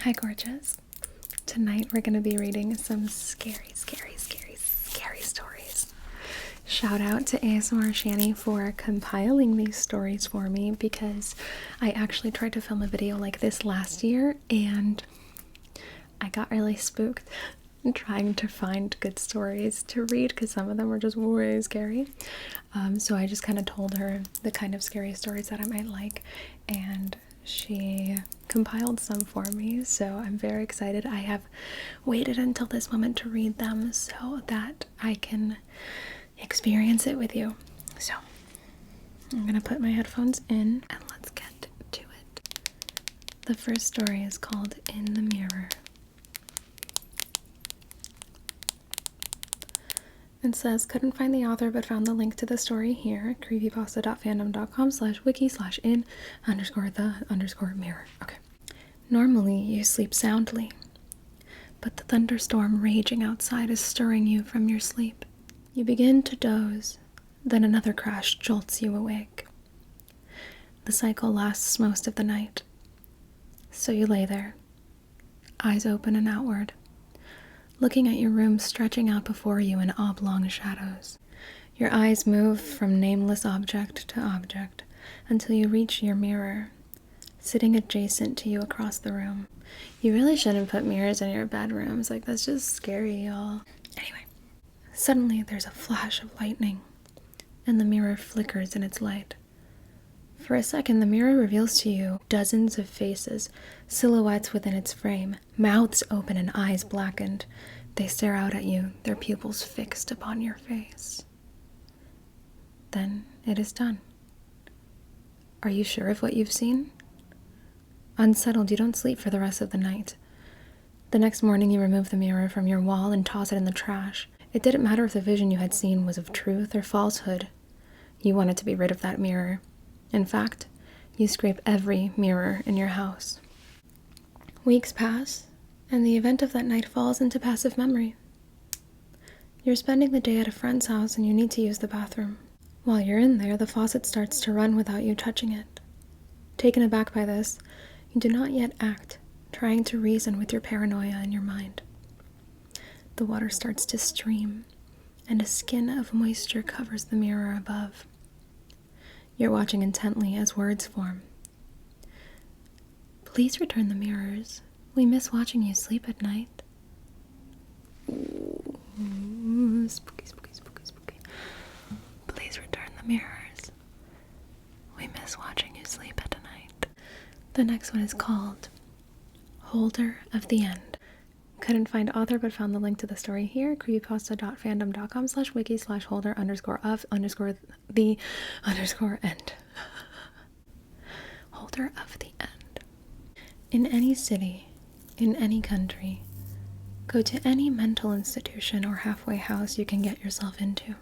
Hi, gorgeous. Tonight we're going to be reading some scary stories. Shout out to ASMR Shani for compiling these stories for me, because I actually tried to film a video like this last year and I got really spooked trying to find good stories to read because some of them were just way scary. So I just kind of told her the kind of scary stories that I might like, and she compiled some for me, so I'm very excited. I have waited until this moment to read them so that I can experience it with you. So I'm gonna put my headphones in and let's get to it. The first story is called In the Mirror. It says, couldn't find the author but found the link to the story here, creepypasta.fandom.com/wiki/in_the_mirror. Okay. Normally you sleep soundly, but the thunderstorm raging outside is stirring you from your sleep. You begin to doze, then another crash jolts you awake. The cycle lasts most of the night. So you lay there, eyes open and outward, looking at your room stretching out before you in oblong shadows. Your eyes move from nameless object to object until you reach your mirror, sitting adjacent to you across the room. You really shouldn't put mirrors in your bedrooms, like that's just scary, y'all. Anyway, suddenly there's a flash of lightning, and the mirror flickers in its light. For a second, the mirror reveals to you dozens of faces, silhouettes within its frame, mouths open and eyes blackened. They stare out at you, their pupils fixed upon your face. Then it is done. Are you sure of what you've seen? Unsettled, you don't sleep for the rest of the night. The next morning, you remove the mirror from your wall and toss it in the trash. It didn't matter if the vision you had seen was of truth or falsehood. You wanted to be rid of that mirror. In fact, you scrape every mirror in your house. Weeks pass, and the event of that night falls into passive memory. You're spending the day at a friend's house and you need to use the bathroom. While you're in there, the faucet starts to run without you touching it. Taken aback by this, you do not yet act, trying to reason with your paranoia in your mind. The water starts to stream, and a skin of moisture covers the mirror above. You're watching intently as words form. Please return the mirrors. We miss watching you sleep at night. Ooh, spooky, spooky, spooky, spooky. Please return the mirrors. We miss watching you sleep at night. The next one is called Holder of the End. Couldn't find author but found the link to the story here, creepypasta.fandom.com/wiki/holder_of_the_end. Holder of the End. In any city, in any country, go to any mental institution or halfway house you can get yourself into.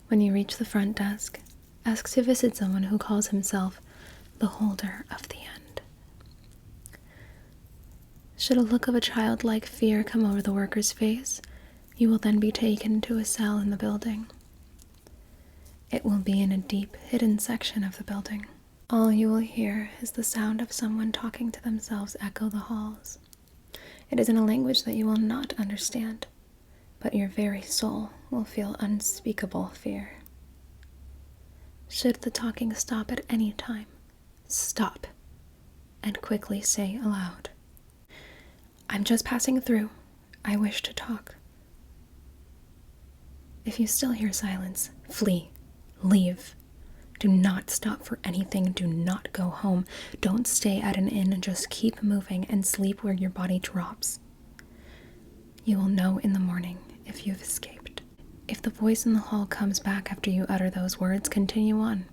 When you reach the front desk, ask to visit someone who calls himself the Holder of the End. Should a look of a childlike fear come over the worker's face, you will then be taken to a cell in the building. It will be in a deep, hidden section of the building. All you will hear is the sound of someone talking to themselves echo the halls. It is in a language that you will not understand, but your very soul will feel unspeakable fear. Should the talking stop at any time, stop, and quickly say aloud, I'm just passing through. I wish to talk. If you still hear silence, flee. Leave. Do not stop for anything. Do not go home. Don't stay at an inn. Just keep moving and sleep where your body drops. You will know in the morning if you've escaped. If the voice in the hall comes back after you utter those words, continue on.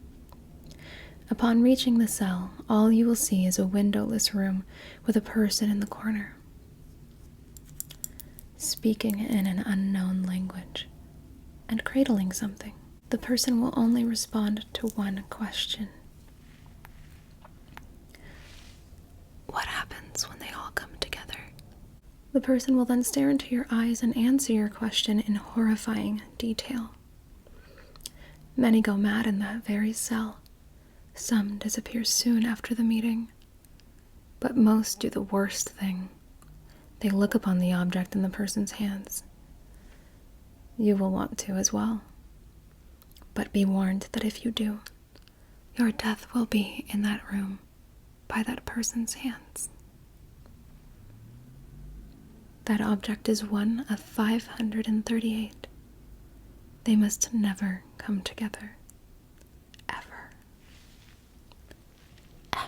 Upon reaching the cell, all you will see is a windowless room with a person in the corner, speaking in an unknown language and cradling something. The person will only respond to one question. What happens when they all come together? The person will then stare into your eyes and answer your question in horrifying detail. Many go mad in that very cell. Some disappear soon after the meeting. But most do the worst thing. They look upon the object in the person's hands. You will want to as well. But be warned that if you do, your death will be in that room by that person's hands. That object is one of 538. They must never come together. Ever. Ever.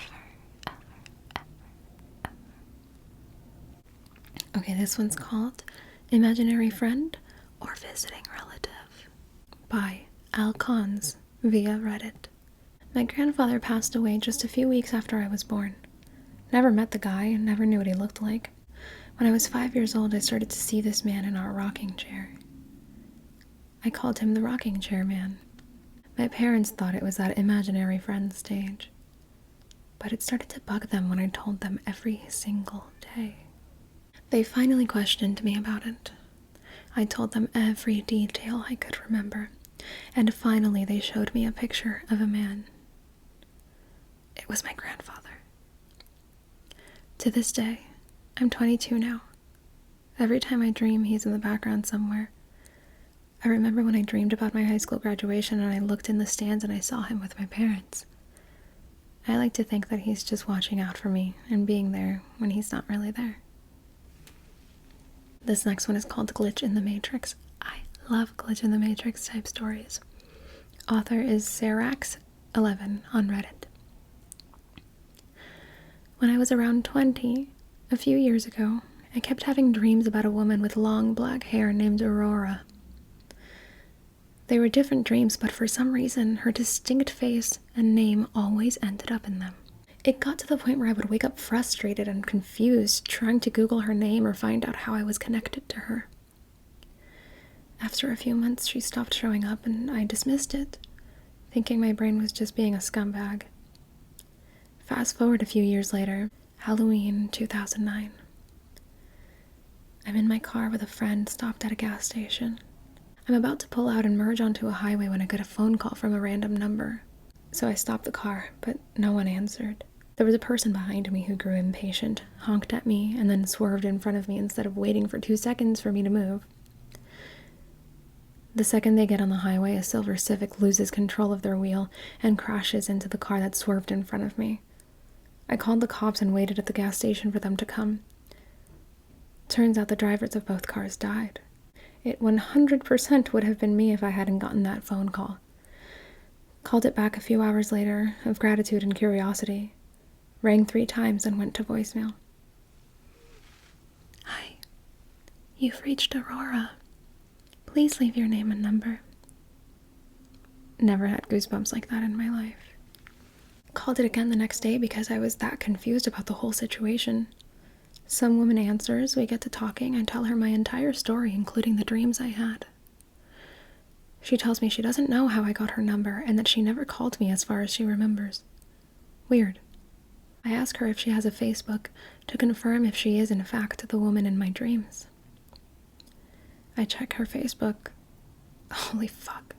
Okay, this one's called Imaginary Friend or Visiting Relative by Alcons via Reddit. My grandfather passed away just a few weeks after I was born. Never met the guy and never knew what he looked like. When I was 5 years old, I started to see this man in our rocking chair. I called him the rocking chair man. My parents thought it was that imaginary friend stage, but it started to bug them when I told them every single day. They finally questioned me about it. I told them every detail I could remember, and finally they showed me a picture of a man. It was my grandfather. To this day, I'm 22 now. Every time I dream, he's in the background somewhere. I remember when I dreamed about my high school graduation and I looked in the stands and I saw him with my parents. I like to think that he's just watching out for me and being there when he's not really there. This next one is called Glitch in the Matrix. I love Glitch in the Matrix type stories. Author is Sarax11 on Reddit. When I was around 20, a few years ago, I kept having dreams about a woman with long black hair named Aurora. They were different dreams, but for some reason, her distinct face and name always ended up in them. It got to the point where I would wake up frustrated and confused, trying to Google her name or find out how I was connected to her. After a few months, she stopped showing up and I dismissed it, thinking my brain was just being a scumbag. Fast forward a few years later, Halloween 2009. I'm in my car with a friend stopped at a gas station. I'm about to pull out and merge onto a highway when I get a phone call from a random number. So I stopped the car, but no one answered. There was a person behind me who grew impatient, honked at me, and then swerved in front of me instead of waiting for 2 seconds for me to move. The second they get on the highway, a silver Civic loses control of their wheel and crashes into the car that swerved in front of me. I called the cops and waited at the gas station for them to come. Turns out the drivers of both cars died. It 100% would have been me if I hadn't gotten that phone call. Called it back a few hours later, of gratitude and curiosity. Rang 3 times and went to voicemail. Hi, you've reached Aurora. Please leave your name and number. Never had goosebumps like that in my life. Called it again the next day because I was that confused about the whole situation. Some woman answers, we get to talking, and tell her my entire story, including the dreams I had. She tells me she doesn't know how I got her number and that she never called me as far as she remembers. Weird. I ask her if she has a Facebook to confirm if she is in fact the woman in my dreams. I check her Facebook. Holy fuck,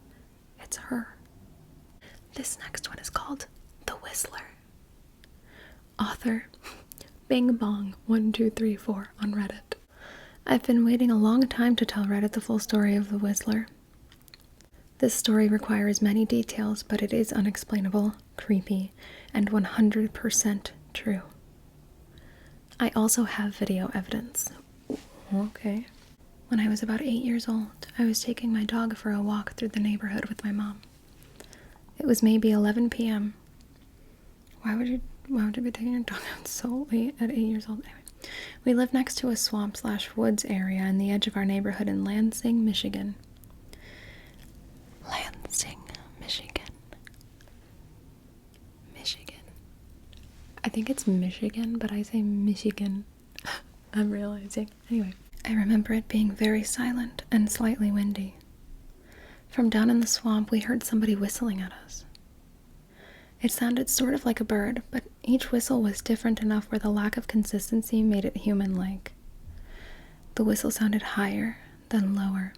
it's her. This next one is called The Whistler. Author Bing Bong 1234 on Reddit. I've been waiting a long time to tell Reddit the full story of The Whistler. This story requires many details, but it is unexplainable, creepy, and 100% true. I also have video evidence. Okay. When I was about 8 years old, I was taking my dog for a walk through the neighborhood with my mom. It was maybe 11 p.m. Why would you be taking your dog out so late at 8 years old? Anyway, we live next to a swamp/woods area in the edge of our neighborhood in Lansing, Michigan. Lansing, Michigan. Michigan. I think it's Michigan, but I say Michigan. I'm realizing. Anyway, I remember it being very silent and slightly windy. From down in the swamp, we heard somebody whistling at us. It sounded sort of like a bird, but each whistle was different enough where the lack of consistency made it human-like. The whistle sounded higher, then lower.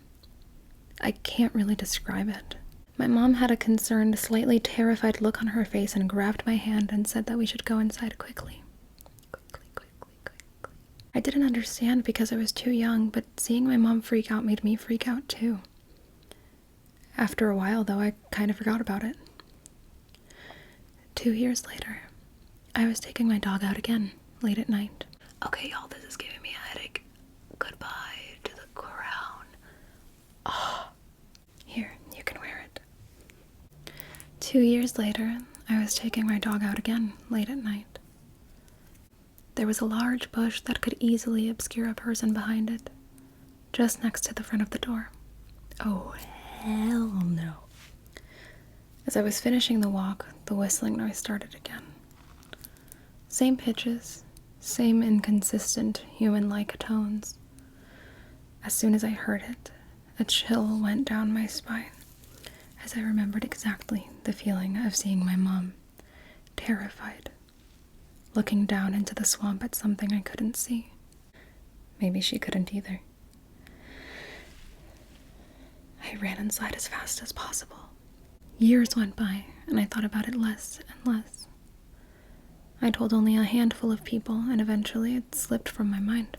I can't really describe it. My mom had a concerned, slightly terrified look on her face and grabbed my hand and said that we should go inside quickly. I didn't understand because I was too young, but seeing my mom freak out made me freak out too. After a while, though, I kind of forgot about it. 2 years later, I was taking my dog out again, late at night. Okay, y'all, this is giving me a headache. Goodbye to the crown. Oh, here, you can wear it. 2 years later, I was taking my dog out again, late at night. There was a large bush that could easily obscure a person behind it, just next to the front of the door. Oh, hell no. As I was finishing the walk, the whistling noise started again. Same pitches, same inconsistent human-like tones. As soon as I heard it, a chill went down my spine, as I remembered exactly the feeling of seeing my mom, terrified, looking down into the swamp at something I couldn't see. Maybe she couldn't either. I ran inside as fast as possible. Years went by, and I thought about it less and less. I told only a handful of people, and eventually it slipped from my mind.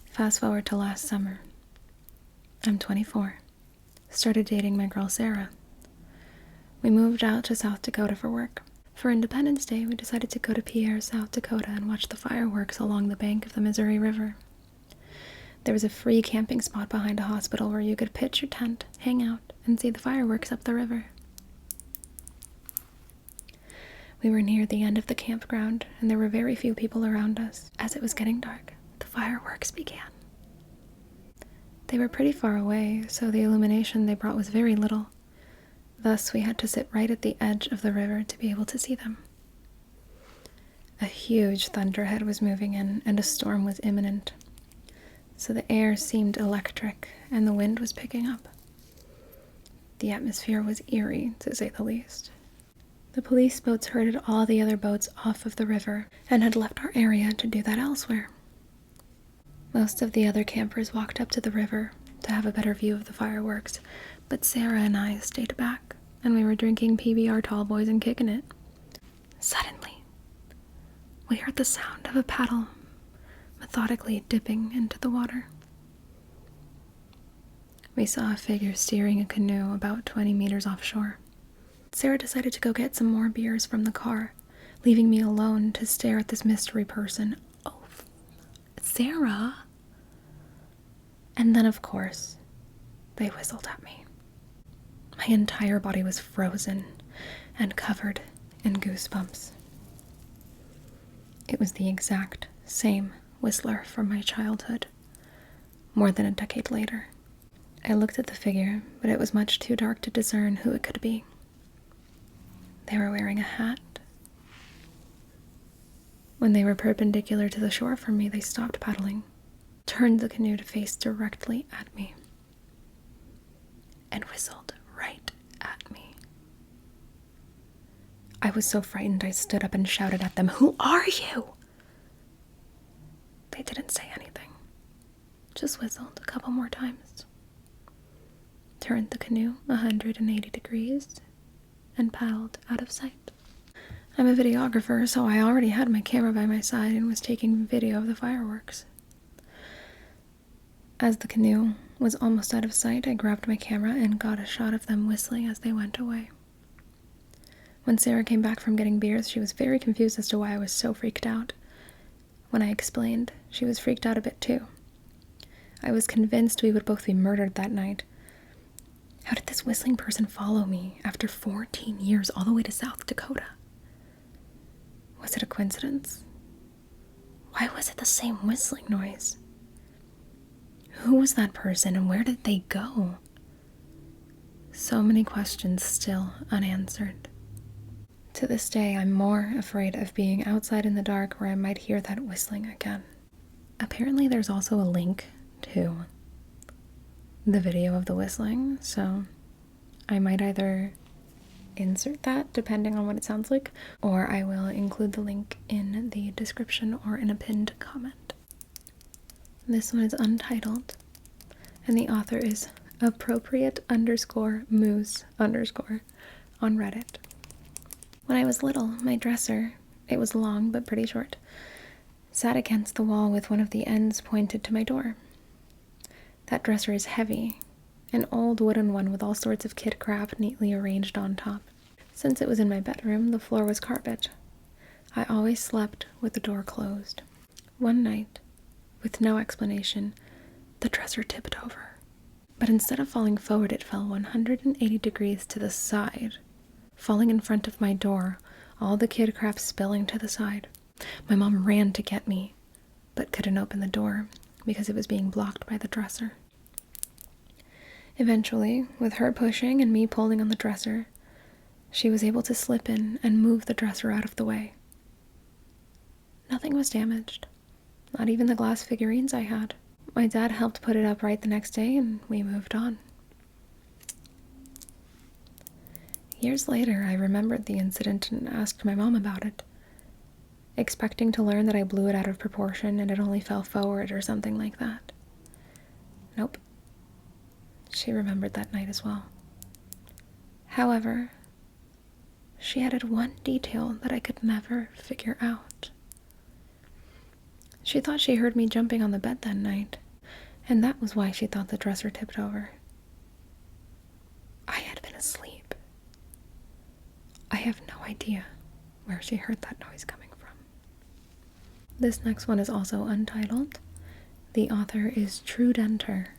Fast forward to last summer. I'm 24. Started dating my girl Sarah. We moved out to South Dakota for work. For Independence Day, we decided to go to Pierre, South Dakota, and watch the fireworks along the bank of the Missouri River. There was a free camping spot behind a hospital where you could pitch your tent, hang out, and see the fireworks up the river. We were near the end of the campground, and there were very few people around us. As it was getting dark, the fireworks began. They were pretty far away, so the illumination they brought was very little. Thus, we had to sit right at the edge of the river to be able to see them. A huge thunderhead was moving in, and a storm was imminent. So the air seemed electric, and the wind was picking up. The atmosphere was eerie, to say the least. The police boats herded all the other boats off of the river, and had left our area to do that elsewhere. Most of the other campers walked up to the river to have a better view of the fireworks, but Sarah and I stayed back, and we were drinking PBR tall boys and kicking it. Suddenly, we heard the sound of a paddle methodically dipping into the water. We saw a figure steering a canoe about 20 meters offshore. Sarah decided to go get some more beers from the car, leaving me alone to stare at this mystery person. Oh, Sarah! And then, of course, they whistled at me. My entire body was frozen and covered in goosebumps. It was the exact same whistler from my childhood, more than a decade later. I looked at the figure, but it was much too dark to discern who it could be. They were wearing a hat. When they were perpendicular to the shore from me, they stopped paddling, turned the canoe to face directly at me, and whistled right at me. I was so frightened I stood up and shouted at them, "Who are you?" They didn't say anything, just whistled a couple more times, turned the canoe 180 degrees, and paddled out of sight. I'm a videographer, so I already had my camera by my side and was taking video of the fireworks. As the canoe was almost out of sight, I grabbed my camera and got a shot of them whistling as they went away. When Sarah came back from getting beers, she was very confused as to why I was so freaked out. When I explained, she was freaked out a bit too. I was convinced we would both be murdered that night. How did this whistling person follow me after 14 years all the way to South Dakota? Was it a coincidence? Why was it the same whistling noise? Who was that person and where did they go? So many questions still unanswered. To this day, I'm more afraid of being outside in the dark where I might hear that whistling again. Apparently there's also a link to the video of the whistling, so I might either insert that depending on what it sounds like, or I will include the link in the description or in a pinned comment. This one is untitled, and the author is appropriate_moose_ on Reddit. When I was little, my dresser It was long, but pretty short. Sat against the wall with one of the ends pointed to my door. That dresser is heavy, an old wooden one with all sorts of kid crap neatly arranged on top. Since it was in my bedroom, the floor was carpet. I always slept with the door closed. One night, with no explanation, the dresser tipped over. But instead of falling forward, it fell 180 degrees to the side, falling in front of my door, all the kid crap spilling to the side. My mom ran to get me, but couldn't open the door because it was being blocked by the dresser. Eventually, with her pushing and me pulling on the dresser, she was able to slip in and move the dresser out of the way. Nothing was damaged, not even the glass figurines I had. My dad helped put it up right the next day and we moved on. Years later, I remembered the incident and asked my mom about it, expecting to learn that I blew it out of proportion and it only fell forward or something like that. Nope. She remembered that night as well. However, she added one detail that I could never figure out. She thought she heard me jumping on the bed that night, and that was why she thought the dresser tipped over. I had been asleep. I have no idea where she heard that noise coming from. This next one is also untitled. The author is Trudenter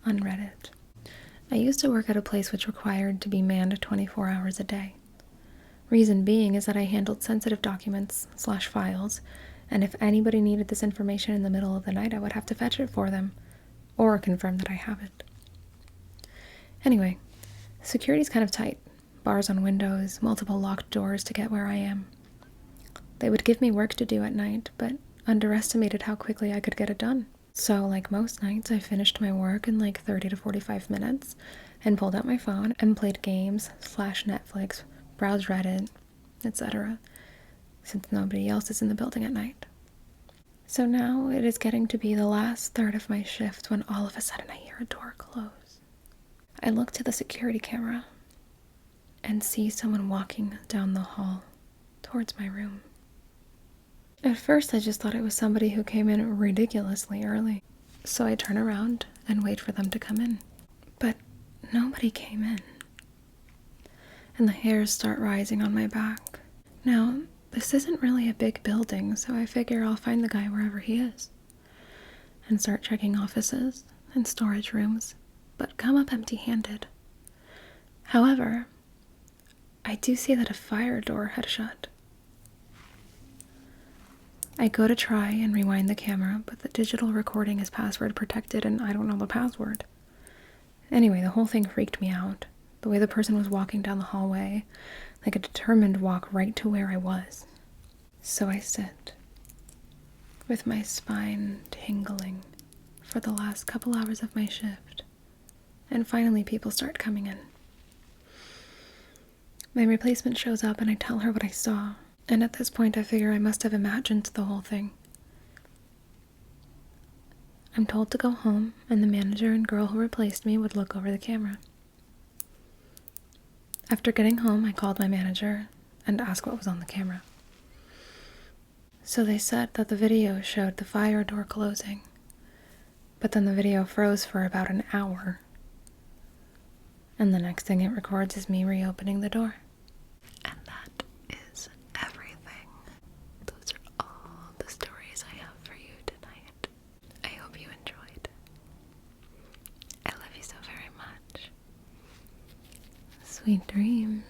on Reddit. I used to work at a place which required to be manned 24 hours a day. Reason being is that I handled sensitive documents/files, and if anybody needed this information in the middle of the night, I would have to fetch it for them, or confirm that I have it. Anyway, security's kind of tight. Bars on windows, multiple locked doors to get where I am. They would give me work to do at night, but underestimated how quickly I could get it done. So, like most nights, I finished my work in like 30 to 45 minutes, and pulled out my phone and played games/Netflix, browsed Reddit, etc., since nobody else is in the building at night. So now it is getting to be the last third of my shift when all of a sudden I hear a door close. I look to the security camera and see someone walking down the hall towards my room. At first I just thought it was somebody who came in ridiculously early, so I turn around and wait for them to come in. But nobody came in, and the hairs start rising on my back. Now, this isn't really a big building, so I figure I'll find the guy wherever he is and start checking offices and storage rooms, but come up empty-handed. However, I do see that a fire door had shut. I go to try and rewind the camera, but the digital recording is password protected and I don't know the password. Anyway, the whole thing freaked me out. The way the person was walking down the hallway, like a determined walk right to where I was. So I sit, with my spine tingling for the last couple hours of my shift, and finally people start coming in. My replacement shows up and I tell her what I saw, and at this point I figure I must have imagined the whole thing. I'm told to go home, and the manager and girl who replaced me would look over the camera. After getting home, I called my manager and asked what was on the camera. So they said that the video showed the fire door closing, but then the video froze for about an hour, and the next thing it records is me reopening the door. And that is everything. Those are all the stories I have for you tonight. I hope you enjoyed. I love you so very much. Sweet dreams.